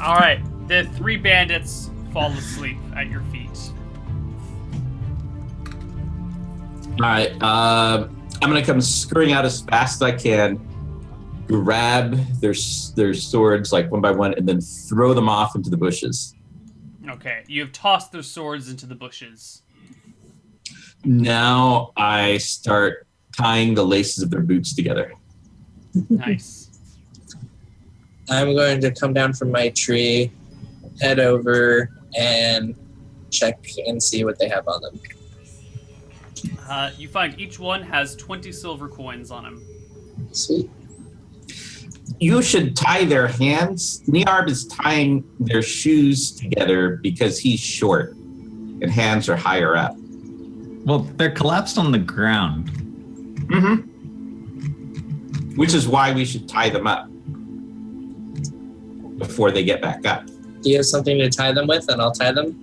[SPEAKER 1] All right, the 3 bandits fall asleep at your feet.
[SPEAKER 3] All right. I'm gonna come scurrying out as fast as I can, grab their swords like one by one, and then throw them off into the bushes.
[SPEAKER 1] Okay, you have tossed their swords into the bushes.
[SPEAKER 3] Now I start tying the laces of their boots together.
[SPEAKER 1] Nice.
[SPEAKER 2] I'm going to come down from my tree, head over, and check and see what they have on them.
[SPEAKER 1] You find each one has 20 silver coins on him.
[SPEAKER 2] Sweet.
[SPEAKER 3] You should tie their hands. Niarb is tying their shoes together because he's short and hands are higher up.
[SPEAKER 4] Well, they're collapsed on the ground.
[SPEAKER 3] Mm-hmm. Which is why we should tie them up before they get back up.
[SPEAKER 2] Do you have something to tie them with, and I'll tie them?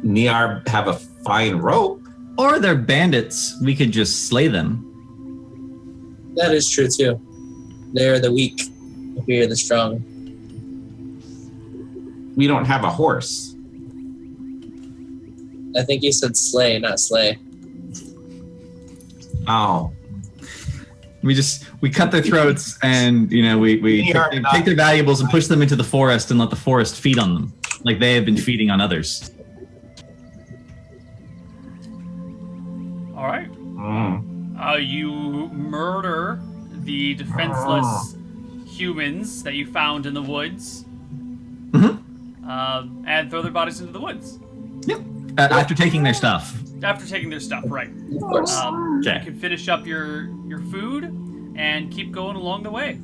[SPEAKER 3] Niarb have a fine rope.
[SPEAKER 4] Or they're bandits. We could just slay them.
[SPEAKER 2] That is true, too. They're the weak. We are the strong.
[SPEAKER 3] We don't have a horse.
[SPEAKER 2] I think you said slay, not slay.
[SPEAKER 3] Oh.
[SPEAKER 4] We cut their throats and, we take their valuables and push them into the forest and let the forest feed on them. Like they have been feeding on others.
[SPEAKER 1] All right.
[SPEAKER 3] Mm.
[SPEAKER 1] You murder the defenseless humans that you found in the woods, and throw their bodies into the woods.
[SPEAKER 4] Yep. After taking their stuff.
[SPEAKER 1] After taking their stuff, right.
[SPEAKER 2] Of course.
[SPEAKER 1] You can finish up your food and keep going along the way.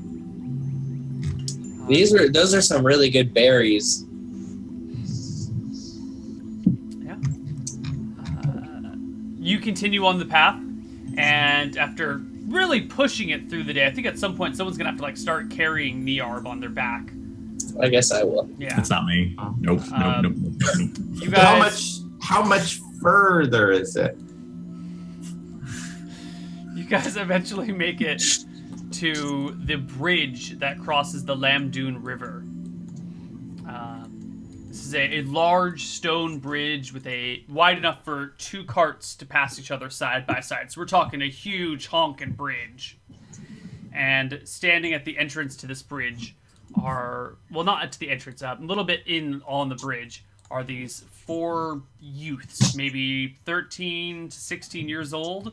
[SPEAKER 2] Those are some really good berries.
[SPEAKER 1] Yeah. You continue on the path, and after really pushing it through the day, I think at some point someone's gonna have to start carrying Niarb on their back.
[SPEAKER 2] I guess I will.
[SPEAKER 1] Yeah.
[SPEAKER 4] That's not me. Nope.
[SPEAKER 1] You guys.
[SPEAKER 3] How much further is it?
[SPEAKER 1] You guys eventually make it to the bridge that crosses the Lamdoon River. This is a large stone bridge with wide enough for 2 carts to pass each other side by side. So we're talking a huge honking bridge. And standing at the entrance to this bridge not to the entrance, a little bit in on the bridge, are these 4 youths, maybe 13 to 16 years old,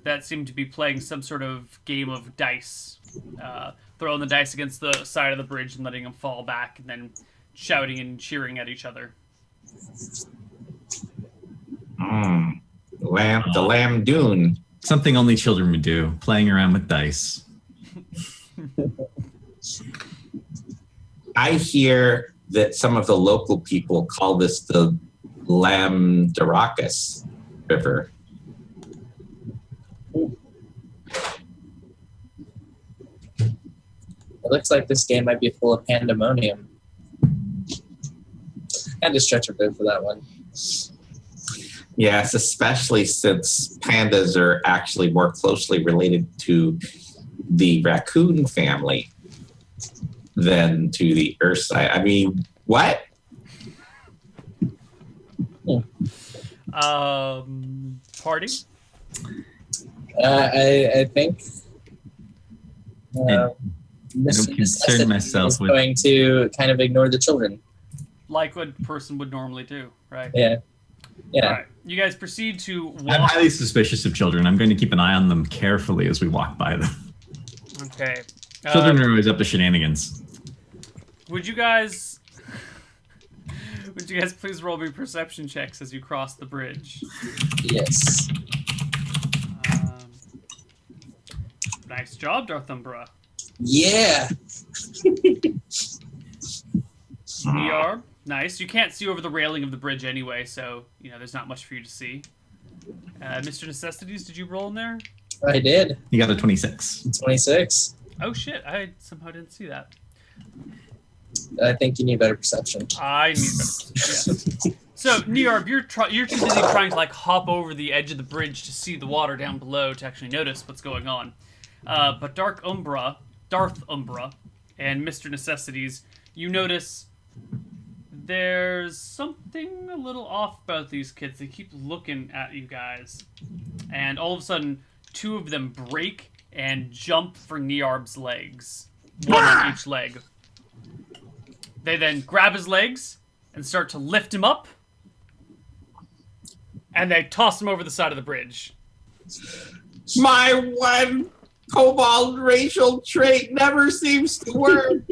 [SPEAKER 1] that seem to be playing some sort of game of dice, throwing the dice against the side of the bridge and letting them fall back, and then shouting and cheering at each other.
[SPEAKER 3] The Lamdoon.
[SPEAKER 4] Something only children would do, playing around with dice.
[SPEAKER 3] I hear that some of the local people call this the Lamdaracus River.
[SPEAKER 2] It looks like this game might be full of pandemonium. I had to stretch a bit for that one.
[SPEAKER 3] Yes, especially since pandas are actually more closely related to the raccoon family than to the Ursine. I mean, what?
[SPEAKER 1] Party?
[SPEAKER 2] I think
[SPEAKER 4] I don't
[SPEAKER 2] Mr.
[SPEAKER 4] concern
[SPEAKER 2] Necessity
[SPEAKER 4] myself
[SPEAKER 2] is
[SPEAKER 4] with-
[SPEAKER 2] going to kind of ignore the children.
[SPEAKER 1] Like what a person would normally do, right?
[SPEAKER 2] Yeah. Yeah.
[SPEAKER 1] All right. You guys proceed to
[SPEAKER 4] I'm
[SPEAKER 1] walk.
[SPEAKER 4] highly suspicious of children. I'm going to keep an eye on them carefully as we walk by them.
[SPEAKER 1] Okay.
[SPEAKER 4] Children are always up to shenanigans.
[SPEAKER 1] Would you guys please roll me perception checks as you cross the bridge?
[SPEAKER 2] Yes.
[SPEAKER 1] Nice job, Darthumbra.
[SPEAKER 2] Yeah.
[SPEAKER 1] Niarb, nice. You can't see over the railing of the bridge anyway, so there's not much for you to see. Mr. Necessities, did you roll in there?
[SPEAKER 2] I did.
[SPEAKER 4] You got a 26.
[SPEAKER 2] 26.
[SPEAKER 1] Oh shit! I somehow didn't see that.
[SPEAKER 2] I think you need better perception.
[SPEAKER 1] I need better. Yes. So, Niarb, you're too busy trying to hop over the edge of the bridge to see the water down below to actually notice what's going on. But Darth Umbra, and Mr. Necessities, you notice there's something a little off about these kids. They keep looking at you guys, and all of a sudden, two of them break and jump for Niarb's legs, one on each leg. They then grab his legs and start to lift him up, and they toss him over the side of the bridge.
[SPEAKER 3] My one kobold racial trait never seems to work.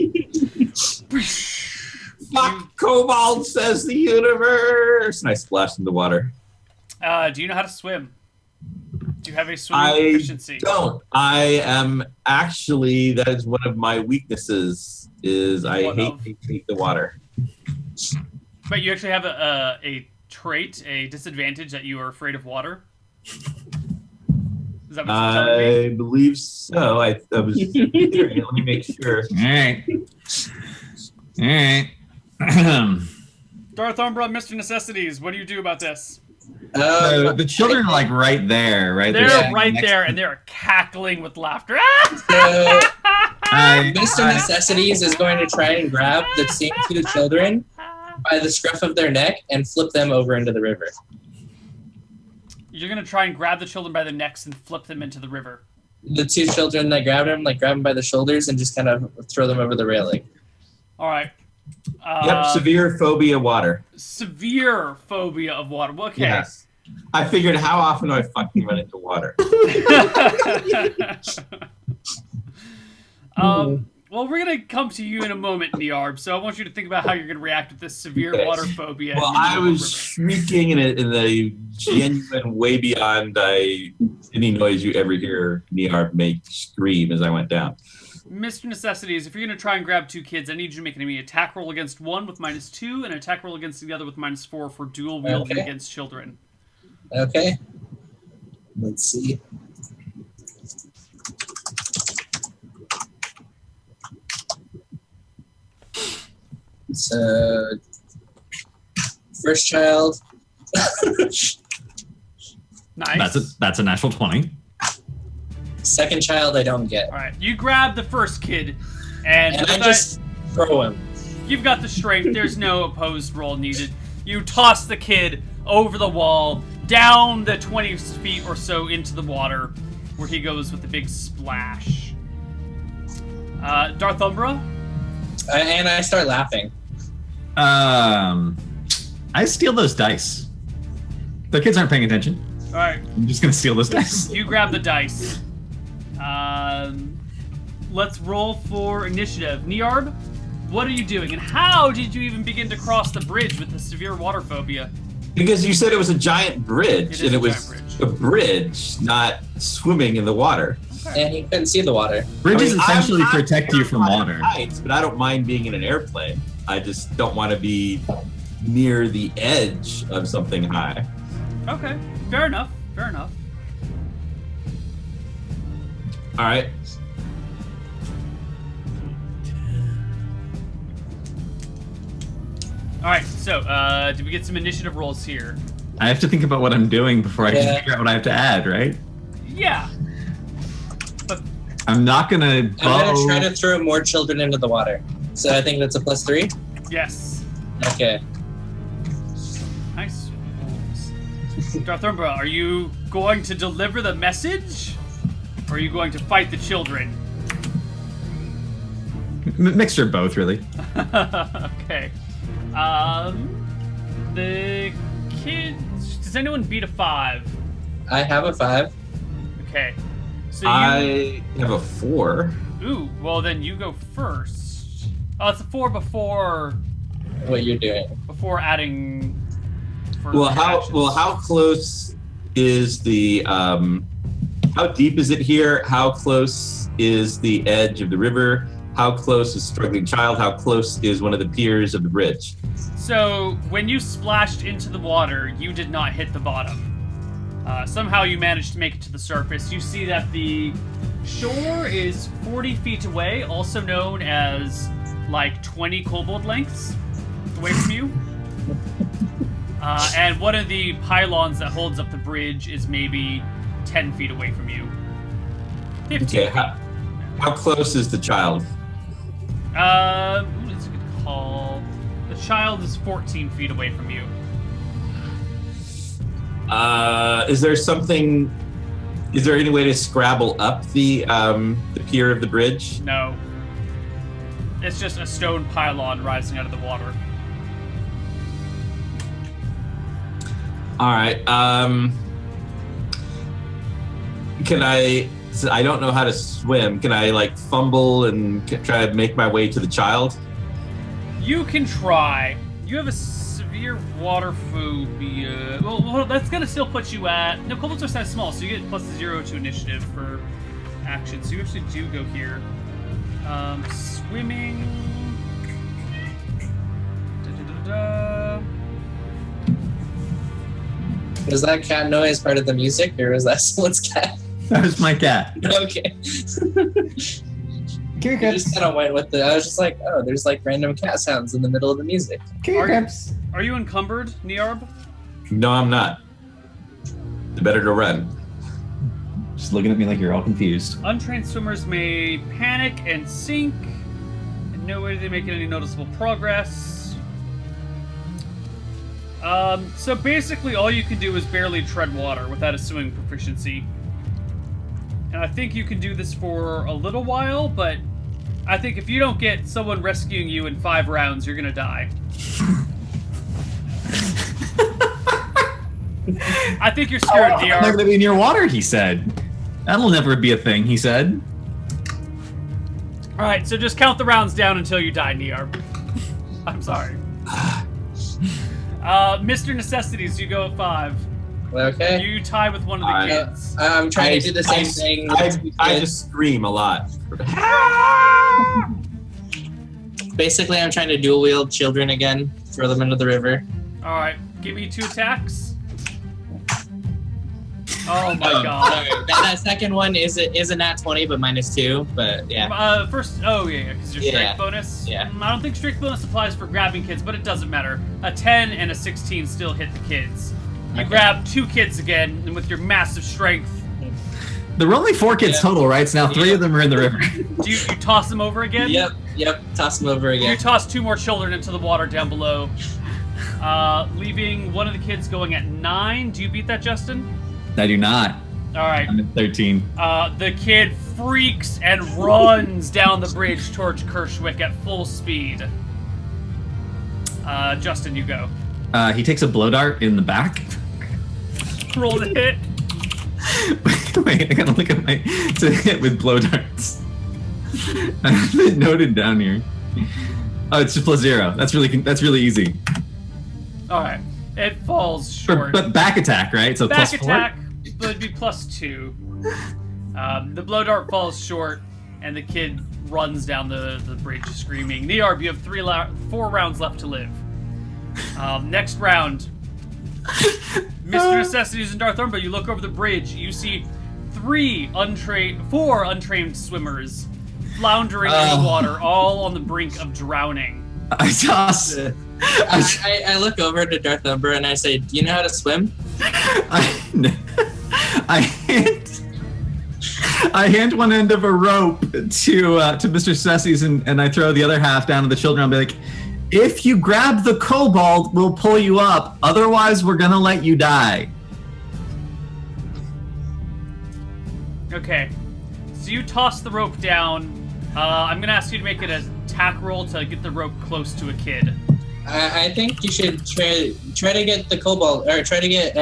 [SPEAKER 3] Fuck kobold, says the universe. And I splashed in the water.
[SPEAKER 1] Do you know how to swim? Do you have a swimming proficiency?
[SPEAKER 3] Don't. I am actually, that is one of my weaknesses, is I hate the water.
[SPEAKER 1] But you actually have a trait, a disadvantage that you are afraid of water? Is that what you're telling me?
[SPEAKER 3] I believe so. I was hearing it. Let me make sure.
[SPEAKER 4] All right.
[SPEAKER 1] Darth Umbra, Mr. Necessities, what do you do about this?
[SPEAKER 4] The children are right there, right?
[SPEAKER 1] They're right there, and they're cackling with laughter.
[SPEAKER 2] So, Mr. Necessities is going to try and grab the same two children by the scruff of their neck and flip them over into the river.
[SPEAKER 1] You're going to try and grab the children by their necks and flip them into the river.
[SPEAKER 2] The two children that grabbed him, grab them by the shoulders and just kind of throw them over the railing.
[SPEAKER 1] All right.
[SPEAKER 3] Yep, severe phobia water.
[SPEAKER 1] Severe phobia of water. Okay.
[SPEAKER 3] Yes. I figured, how often do I fucking run into water?
[SPEAKER 1] Well, we're going to come to you in a moment, Niarb, so I want you to think about how you're going to react with this severe water phobia.
[SPEAKER 3] Well, I was shrieking in a genuine way beyond any noise you ever hear Niarb make scream as I went down.
[SPEAKER 1] Mr. Necessities, if you're going to try and grab two kids, I need you to make an enemy attack roll against one with -2 and an attack roll against the other with -4 for dual wielding against children.
[SPEAKER 2] Okay. Let's see. So, first child.
[SPEAKER 1] Nice.
[SPEAKER 4] That's a natural 20.
[SPEAKER 2] Second child, I don't get.
[SPEAKER 1] All right, you grab the first kid, and
[SPEAKER 2] I just throw him.
[SPEAKER 1] You've got the strength. There's no opposed roll needed. You toss the kid over the wall, down the 20 feet or so into the water, where he goes with a big splash. Darth Umbra?
[SPEAKER 2] And I start laughing.
[SPEAKER 4] I steal those dice. The kids aren't paying attention.
[SPEAKER 1] All right.
[SPEAKER 4] I'm just gonna steal those dice.
[SPEAKER 1] You grab the dice. Let's roll for initiative. Niarb, what are you doing, and how did you even begin to cross the bridge with the severe water phobia?
[SPEAKER 3] Because you said it was a giant bridge, and it was
[SPEAKER 1] a
[SPEAKER 3] a bridge, not swimming in the water.
[SPEAKER 2] And he couldn't see the water.
[SPEAKER 4] Bridges essentially
[SPEAKER 3] I'm
[SPEAKER 4] protect you from water.
[SPEAKER 3] Heights, but I don't mind being in an airplane. I just don't want to be near the edge of something high.
[SPEAKER 1] Okay, fair enough. Fair enough.
[SPEAKER 3] All right.
[SPEAKER 1] All right. So, did we get some initiative rolls here?
[SPEAKER 4] I have to think about what I'm doing before I can figure out what I have to add, right?
[SPEAKER 1] Yeah.
[SPEAKER 4] I'm not gonna.
[SPEAKER 2] I'm gonna try to throw more children into the water. So I think that's a +3.
[SPEAKER 1] Yes.
[SPEAKER 2] Okay.
[SPEAKER 1] Nice rolls. Darth Umbra, are you going to deliver the message? Or are you going to fight the children?
[SPEAKER 4] Mixture of both, really.
[SPEAKER 1] Okay. The kids... Does anyone beat a 5?
[SPEAKER 2] I have a 5.
[SPEAKER 1] Okay. So you...
[SPEAKER 3] I have a 4.
[SPEAKER 1] Ooh, well then you go first. Oh, it's a 4 before...
[SPEAKER 2] What you're doing?
[SPEAKER 1] Before adding...
[SPEAKER 3] How close is the how deep is it here? How close is the edge of the river? How close is struggling child? How close is one of the piers of the bridge?
[SPEAKER 1] So when you splashed into the water, you did not hit the bottom. Somehow you managed to make it to the surface. You see that the shore is 40 feet away, also known as like 20 kobold lengths away from you. And one of the pylons that holds up the bridge is maybe 10 feet away from you. 15
[SPEAKER 3] Okay,
[SPEAKER 1] feet.
[SPEAKER 3] how close is the child?
[SPEAKER 1] That's a good call. The child is 14 feet away from you.
[SPEAKER 3] Is there any way to scrabble up the pier of the bridge?
[SPEAKER 1] No. It's just a stone pylon rising out of the water.
[SPEAKER 3] All right. Can I don't know how to swim. Can I like fumble and try to make my way to the child?
[SPEAKER 1] You can try. You have a severe water phobia. Well, that's gonna still put you at... No, kobolds are size small, so you get +0 to initiative for action. So you actually do go here. Swimming... Da-da-da-da.
[SPEAKER 2] Was that cat noise part of the music, or was that someone's cat?
[SPEAKER 4] That was my cat.
[SPEAKER 2] Okay.
[SPEAKER 4] Here,
[SPEAKER 2] I just kind of went with I was just like, oh, there's like random cat sounds in the middle of the music.
[SPEAKER 1] Are you encumbered, Niarb?
[SPEAKER 3] No, I'm not. The better to run.
[SPEAKER 4] Just looking at me like you're all confused.
[SPEAKER 1] Untrained swimmers may panic and sink. In no way are they making any noticeable progress. So basically all you can do is barely tread water without a swimming proficiency. And I think you can do this for a little while, but I think if you don't get someone rescuing you in 5 rounds, you're gonna die. I think you're screwed,
[SPEAKER 4] I'm not
[SPEAKER 1] DR.
[SPEAKER 4] gonna be near water, he said. That'll never be a thing, he said.
[SPEAKER 1] Alright, so just count the rounds down until you die, Niar. I'm sorry. Mr. Necessities, you go at 5.
[SPEAKER 2] Okay.
[SPEAKER 1] You tie with one of the kids.
[SPEAKER 2] I'm trying to do the same thing.
[SPEAKER 3] I just scream a lot.
[SPEAKER 2] Basically, I'm trying to dual wield children again, throw them into the river.
[SPEAKER 1] Alright, give me 2 attacks. Oh my god.
[SPEAKER 2] Sorry. That second one is a nat 20, but -2. But yeah.
[SPEAKER 1] First, because your strength bonus.
[SPEAKER 2] Yeah.
[SPEAKER 1] I don't think strength bonus applies for grabbing kids, but it doesn't matter. A 10 and a 16 still hit the kids. You
[SPEAKER 2] Okay.
[SPEAKER 1] grab 2 kids again, and with your massive strength,
[SPEAKER 4] There were only 4 kids total, right? So now 3 of them are in the river.
[SPEAKER 1] do you toss them over again?
[SPEAKER 2] Yep. Toss them over
[SPEAKER 1] You
[SPEAKER 2] again.
[SPEAKER 1] toss 2 more children into the water down below, leaving one of the kids going at 9. Do you beat that, Justin?
[SPEAKER 4] I do not.
[SPEAKER 1] All right.
[SPEAKER 4] I'm at 13.
[SPEAKER 1] The kid freaks and runs down the bridge towards Kershwick at full speed. Justin, you go.
[SPEAKER 4] He takes a blow dart in the back.
[SPEAKER 1] Roll the hit.
[SPEAKER 4] Wait, I gotta look at my to hit with blow darts. I have it noted down here. Oh, it's just +0. That's really easy.
[SPEAKER 1] All right. It falls short.
[SPEAKER 4] But back attack, right? So
[SPEAKER 1] Back
[SPEAKER 4] +4.
[SPEAKER 1] attack would be +2. The blow dart falls short, and the kid runs down the bridge screaming. Niarb, you have 4 rounds left to live. Next round. Mr. Necessities and Darth Umbra, you look over the bridge. You see 4 untrained swimmers floundering in the water, all on the brink of drowning.
[SPEAKER 4] I toss.
[SPEAKER 2] I look over to Darth Umbra and I say, "Do you know how to swim?"
[SPEAKER 4] I hand one end of a rope to Mr. Sessions and I throw the other half down to the children. I'll be like, if you grab the kobold, we'll pull you up. Otherwise, we're gonna let you die.
[SPEAKER 1] Okay. So you toss the rope down. I'm gonna ask you to make it a attack roll to get the rope close to a kid.
[SPEAKER 2] I think you should try to get the kobold, or try to get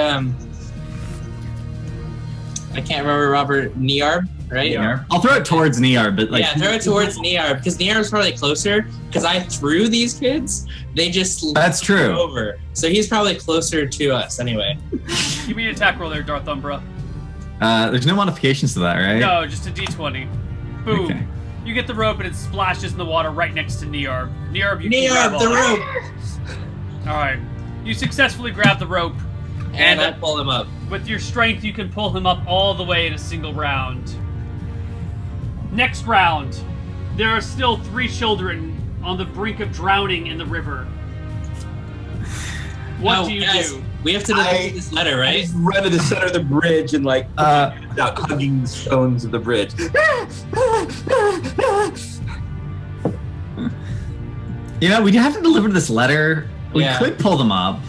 [SPEAKER 2] I can't remember Robert Niarb, right?
[SPEAKER 1] Niarb.
[SPEAKER 4] I'll throw it towards Niar, but like
[SPEAKER 2] Yeah, throw it towards Niarb because Niarb's probably closer. Because I threw these kids, they just
[SPEAKER 4] That's true.
[SPEAKER 2] over. So he's probably closer to us anyway.
[SPEAKER 1] Give me an attack roll there, Darth Umbra.
[SPEAKER 4] There's no modifications to that, right?
[SPEAKER 1] No, just a d20. Boom.
[SPEAKER 4] Okay.
[SPEAKER 1] You get the rope and it splashes in the water right next to Niarb. Niarb, you can grab
[SPEAKER 2] Niarb, the
[SPEAKER 1] all that.
[SPEAKER 2] rope!
[SPEAKER 1] Alright. You successfully grab the rope.
[SPEAKER 2] And I pull him up.
[SPEAKER 1] With your strength, you can pull him up all the way in a single round. Next round. There are still 3 children on the brink of drowning in the river. What do you do?
[SPEAKER 2] We have to deliver this letter,
[SPEAKER 3] I
[SPEAKER 2] right?
[SPEAKER 3] just run to the center of the bridge and like out hugging the stones of the bridge.
[SPEAKER 4] You know, we have to deliver this letter. We
[SPEAKER 2] Yeah.
[SPEAKER 4] could pull them up.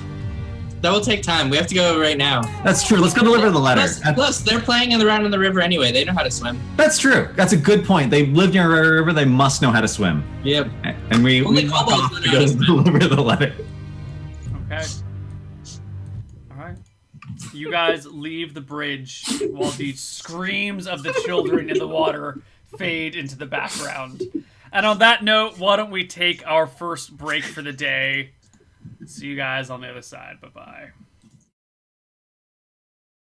[SPEAKER 2] That will take time. We have to go right now.
[SPEAKER 4] That's true. Let's go deliver the letter.
[SPEAKER 2] Plus, they're playing around in the river anyway. They know how to swim.
[SPEAKER 4] That's true. That's a good point. They live near a river. They must know how to swim.
[SPEAKER 2] Yep.
[SPEAKER 4] And we
[SPEAKER 2] Only
[SPEAKER 4] walk
[SPEAKER 2] kobolds
[SPEAKER 4] off
[SPEAKER 2] know
[SPEAKER 4] to
[SPEAKER 2] how
[SPEAKER 4] go
[SPEAKER 2] to swim.
[SPEAKER 4] deliver the letter.
[SPEAKER 1] Okay. Alright. You guys leave the bridge while the screams of the children in the water fade into the background. And on that note, why don't we take our first break for the day? See you guys on the other side. Bye-bye.